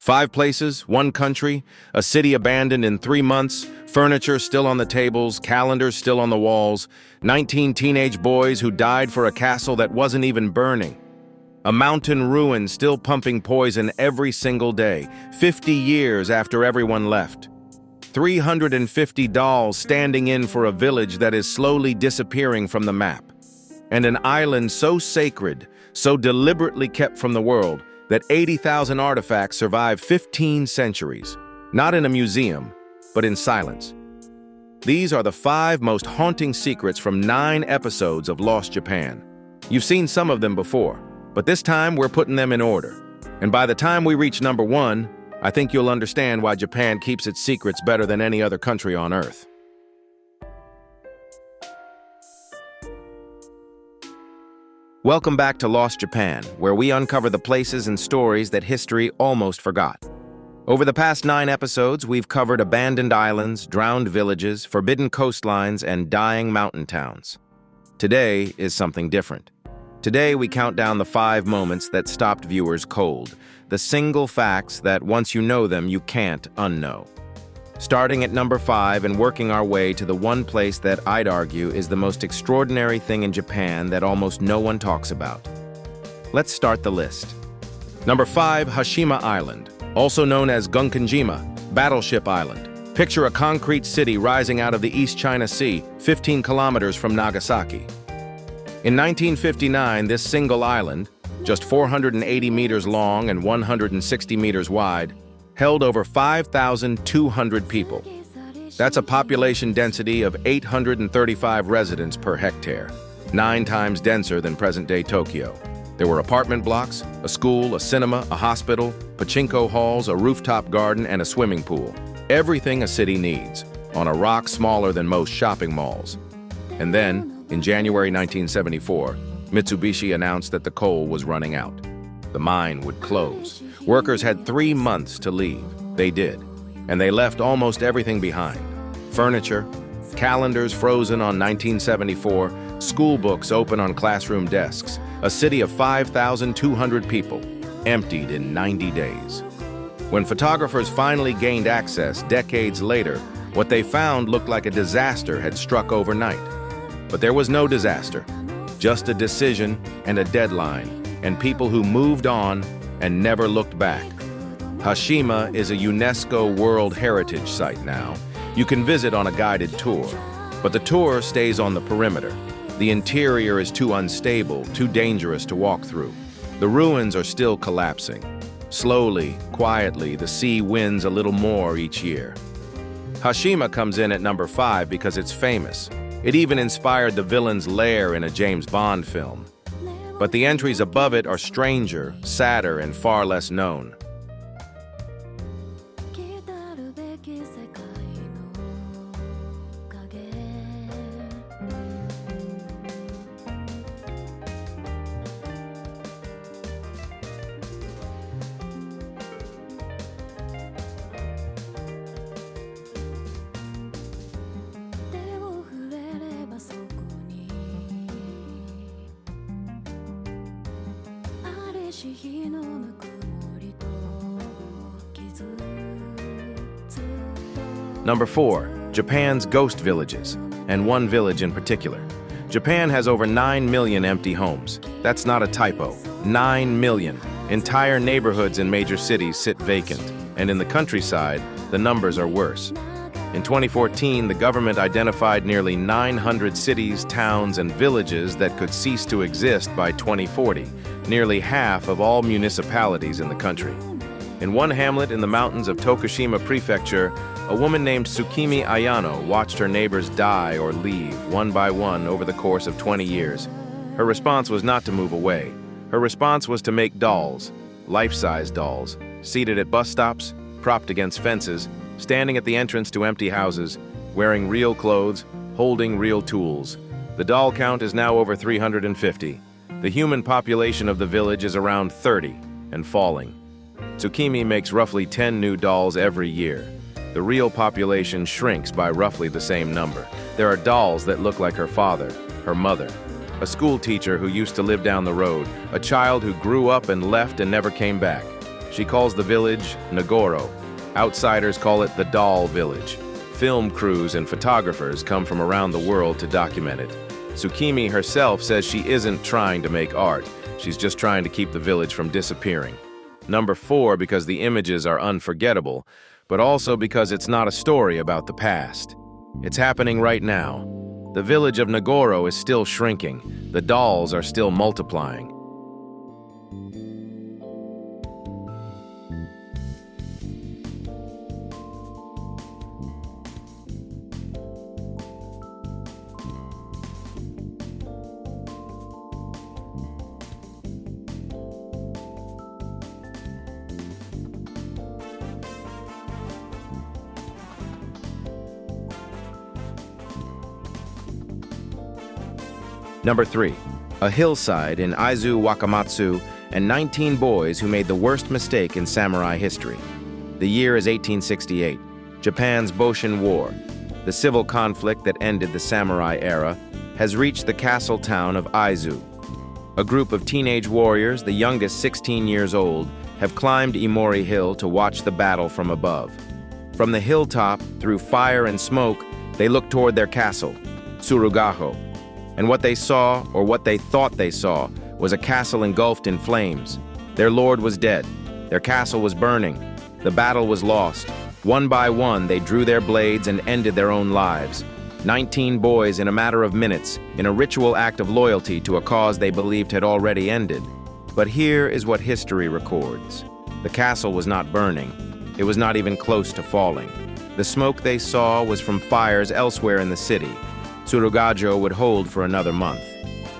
5 places, 1 country, a city abandoned in 3 months, furniture still on the tables, calendars still on the walls, 19 teenage boys who died for a castle that wasn't even burning. A mountain ruin still pumping poison every single day, 50 years after everyone left. 350 dolls standing in for a village that is slowly disappearing from the map. And an island so sacred, so deliberately kept from the world, that 80,000 artifacts survive 15 centuries, not in a museum, but in silence. These are the 5 most haunting secrets from 9 episodes of Lost Japan. You've seen some of them before, but this time we're putting them in order. And by the time we reach number 1, I think you'll understand why Japan keeps its secrets better than any other country on Earth. Welcome back to Lost Japan, where we uncover the places and stories that history almost forgot. Over the past 9 episodes, we've covered abandoned islands, drowned villages, forbidden coastlines, and dying mountain towns. Today is something different. Today, we count down the 5 moments that stopped viewers cold, the single facts that once you know them, you can't unknow. Starting at number 5 and working our way to the one place that I'd argue is the most extraordinary thing in Japan that almost no one talks about. Let's start the list. Number 5, Hashima Island, also known as Gunkanjima, Battleship Island. Picture a concrete city rising out of the East China Sea, 15 kilometers from Nagasaki. In 1959, this single island, just 480 meters long and 160 meters wide, held over 5,200 people. That's a population density of 835 residents per hectare, 9 times denser than present-day Tokyo. There were apartment blocks, a school, a cinema, a hospital, pachinko halls, a rooftop garden, and a swimming pool. Everything a city needs, on a rock smaller than most shopping malls. And then, in January 1974, Mitsubishi announced that the coal was running out. The mine would close. Workers had 3 months to leave. They did. And they left almost everything behind. Furniture, calendars frozen on 1974, school books open on classroom desks, a city of 5,200 people, emptied in 90 days. When photographers finally gained access decades later, what they found looked like a disaster had struck overnight. But there was no disaster, just a decision and a deadline, and people who moved on and never looked back. Hashima is a UNESCO World Heritage Site now. You can visit on a guided tour, but the tour stays on the perimeter. The interior is too unstable, too dangerous to walk through. The ruins are still collapsing. Slowly, quietly, the sea wins a little more each year. Hashima comes in at number 5 because it's famous. It even inspired the villain's lair in a James Bond film. But the entries above it are stranger, sadder, and far less known. Number 4, Japan's ghost villages, and one village in particular. Japan has over 9 million empty homes. That's not a typo. 9 million. Entire neighborhoods in major cities sit vacant, and in the countryside, the numbers are worse. In 2014, the government identified nearly 900 cities, towns, and villages that could cease to exist by 2040, nearly half of all municipalities in the country. In one hamlet in the mountains of Tokushima Prefecture, a woman named Tsukimi Ayano watched her neighbors die or leave, one by one, over the course of 20 years. Her response was not to move away. Her response was to make dolls, life-size dolls, seated at bus stops, propped against fences, standing at the entrance to empty houses, wearing real clothes, holding real tools. The doll count is now over 350. The human population of the village is around 30 and falling. Tsukimi makes roughly 10 new dolls every year. The real population shrinks by roughly the same number. There are dolls that look like her father, her mother, a school teacher who used to live down the road, a child who grew up and left and never came back. She calls the village Nagoro. Outsiders call it the Doll Village. Film crews and photographers come from around the world to document it. Tsukimi herself says she isn't trying to make art. She's just trying to keep the village from disappearing. Number 4, because the images are unforgettable, but also because it's not a story about the past. It's happening right now. The village of Nagoro is still shrinking. The dolls are still multiplying. Number 3, a hillside in Aizu Wakamatsu and 19 boys who made the worst mistake in samurai history. The year is 1868, Japan's Boshin War. The civil conflict that ended the samurai era has reached the castle town of Aizu. A group of teenage warriors, the youngest 16 years old, have climbed Imori Hill to watch the battle from above. From the hilltop, through fire and smoke, they look toward their castle, Tsurugaho. And what they saw, or what they thought they saw, was a castle engulfed in flames. Their lord was dead. Their castle was burning. The battle was lost. One by one, they drew their blades and ended their own lives. 19 boys in a matter of minutes, in a ritual act of loyalty to a cause they believed had already ended. But here is what history records. The castle was not burning. It was not even close to falling. The smoke they saw was from fires elsewhere in the city. Tsurugajo would hold for another month.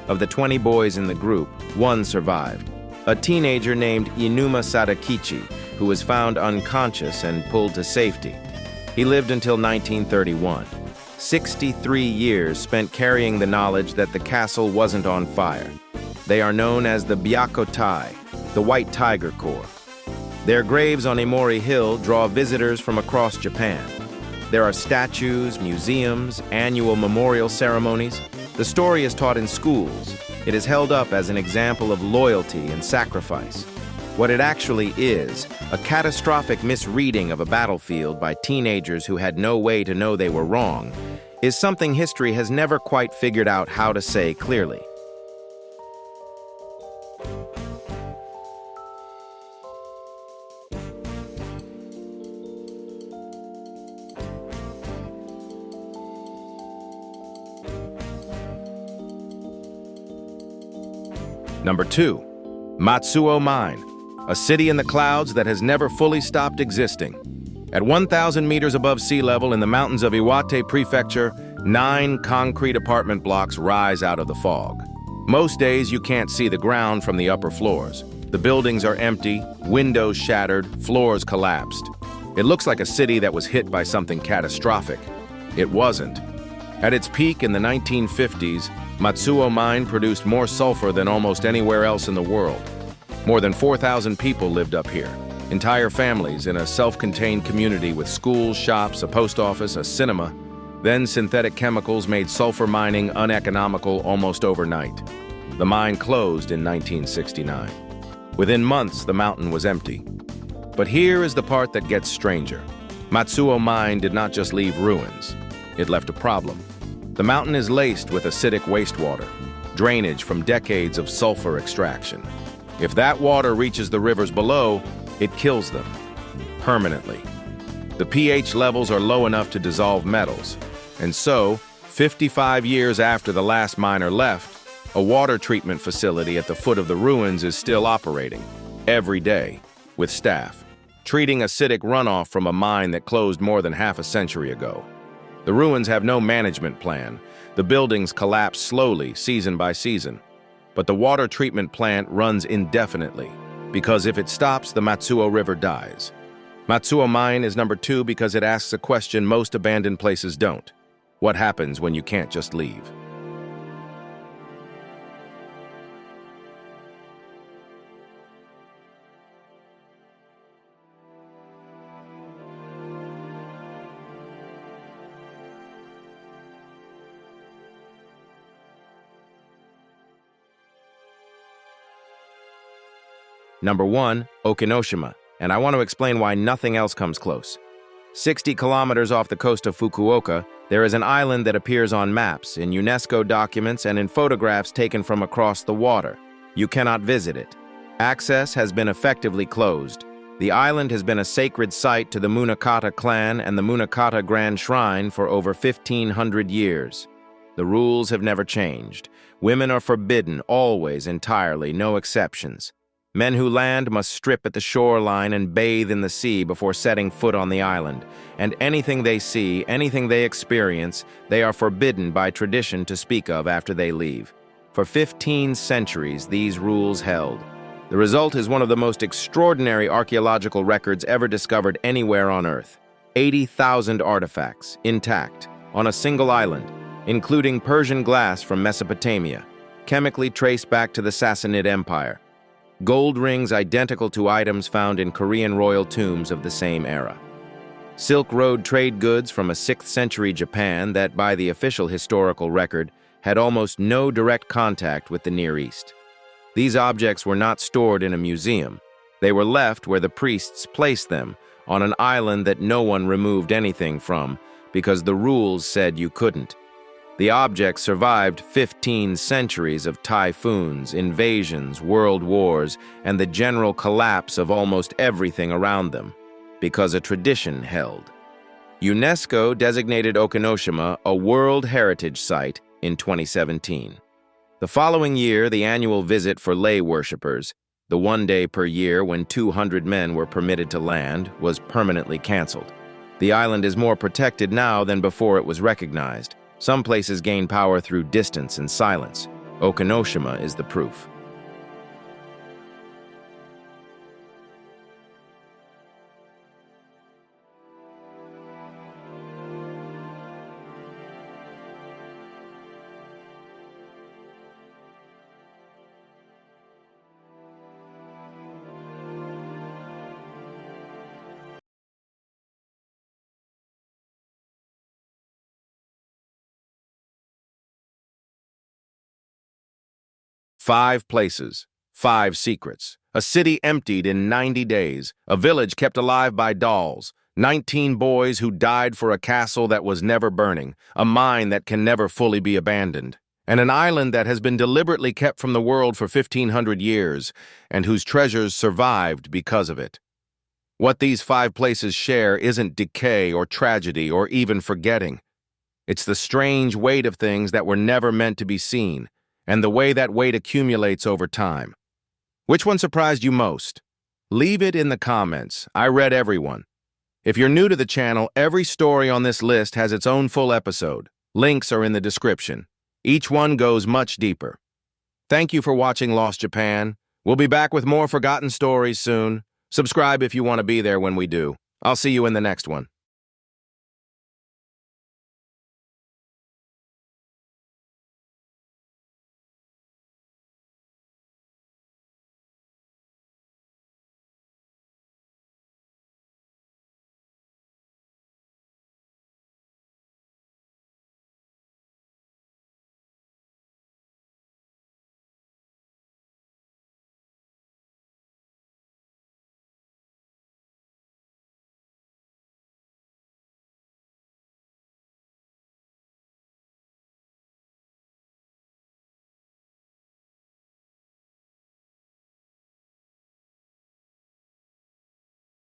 Of the 20 boys in the group, one survived. A teenager named Inuma Sadakichi, who was found unconscious and pulled to safety. He lived until 1931. 63 years spent carrying the knowledge that the castle wasn't on fire. They are known as the Byakutai, the White Tiger Corps. Their graves on Imori Hill draw visitors from across Japan. There are statues, museums, annual memorial ceremonies. The story is taught in schools. It is held up as an example of loyalty and sacrifice. What it actually is, a catastrophic misreading of a battlefield by teenagers who had no way to know they were wrong, is something history has never quite figured out how to say clearly. Number 2, Matsuo Mine, a city in the clouds that has never fully stopped existing. At 1,000 meters above sea level in the mountains of Iwate Prefecture, 9 concrete apartment blocks rise out of the fog. Most days you can't see the ground from the upper floors. The buildings are empty, windows shattered, floors collapsed. It looks like a city that was hit by something catastrophic. It wasn't. At its peak in the 1950s, Matsuo Mine produced more sulfur than almost anywhere else in the world. More than 4,000 people lived up here, entire families in a self-contained community with schools, shops, a post office, a cinema. Then synthetic chemicals made sulfur mining uneconomical almost overnight. The mine closed in 1969. Within months, the mountain was empty. But here is the part that gets stranger. Matsuo Mine did not just leave ruins. It left a problem. The mountain is laced with acidic wastewater, drainage from decades of sulfur extraction. If that water reaches the rivers below, it kills them permanently. The pH levels are low enough to dissolve metals, and so, 55 years after the last miner left, a water treatment facility at the foot of the ruins is still operating, every day, with staff, treating acidic runoff from a mine that closed more than half a century ago. The ruins have no management plan. The buildings collapse slowly, season by season. But the water treatment plant runs indefinitely, because if it stops, the Matsuo River dies. Matsuo Mine is number 2 because it asks a question most abandoned places don't. What happens when you can't just leave? Number 1, Okinoshima, and I want to explain why nothing else comes close. 60 kilometers off the coast of Fukuoka, there is an island that appears on maps, in UNESCO documents, and in photographs taken from across the water. You cannot visit it. Access has been effectively closed. The island has been a sacred site to the Munakata clan and the Munakata Grand Shrine for over 1,500 years. The rules have never changed. Women are forbidden, always, entirely, no exceptions. Men who land must strip at the shoreline and bathe in the sea before setting foot on the island. And anything they see, anything they experience, they are forbidden by tradition to speak of after they leave. For 15 centuries, these rules held. The result is one of the most extraordinary archaeological records ever discovered anywhere on Earth. 80,000 artifacts, intact, on a single island, including Persian glass from Mesopotamia, chemically traced back to the Sassanid Empire. Gold rings identical to items found in Korean royal tombs of the same era. Silk Road trade goods from a 6th century Japan that, by the official historical record, had almost no direct contact with the Near East. These objects were not stored in a museum. They were left where the priests placed them, on an island that no one removed anything from, because the rules said you couldn't. The objects survived 15 centuries of typhoons, invasions, world wars, and the general collapse of almost everything around them, because a tradition held. UNESCO designated Okinoshima a World Heritage Site in 2017. The following year, the annual visit for lay worshippers, the one day per year when 200 men were permitted to land, was permanently canceled. The island is more protected now than before it was recognized. Some places gain power through distance and silence. Okinoshima is the proof. Five places, 5 secrets, a city emptied in 90 days, a village kept alive by dolls, 19 boys who died for a castle that was never burning, a mine that can never fully be abandoned, and an island that has been deliberately kept from the world for 1,500 years, and whose treasures survived because of it. What these 5 places share isn't decay or tragedy or even forgetting. It's the strange weight of things that were never meant to be seen, and the way that weight accumulates over time. Which one surprised you most? Leave it in the comments. I read everyone. If you're new to the channel, every story on this list has its own full episode. Links are in the description. Each one goes much deeper. Thank you for watching Lost Japan. We'll be back with more forgotten stories soon. Subscribe if you want to be there when we do. I'll see you in the next one.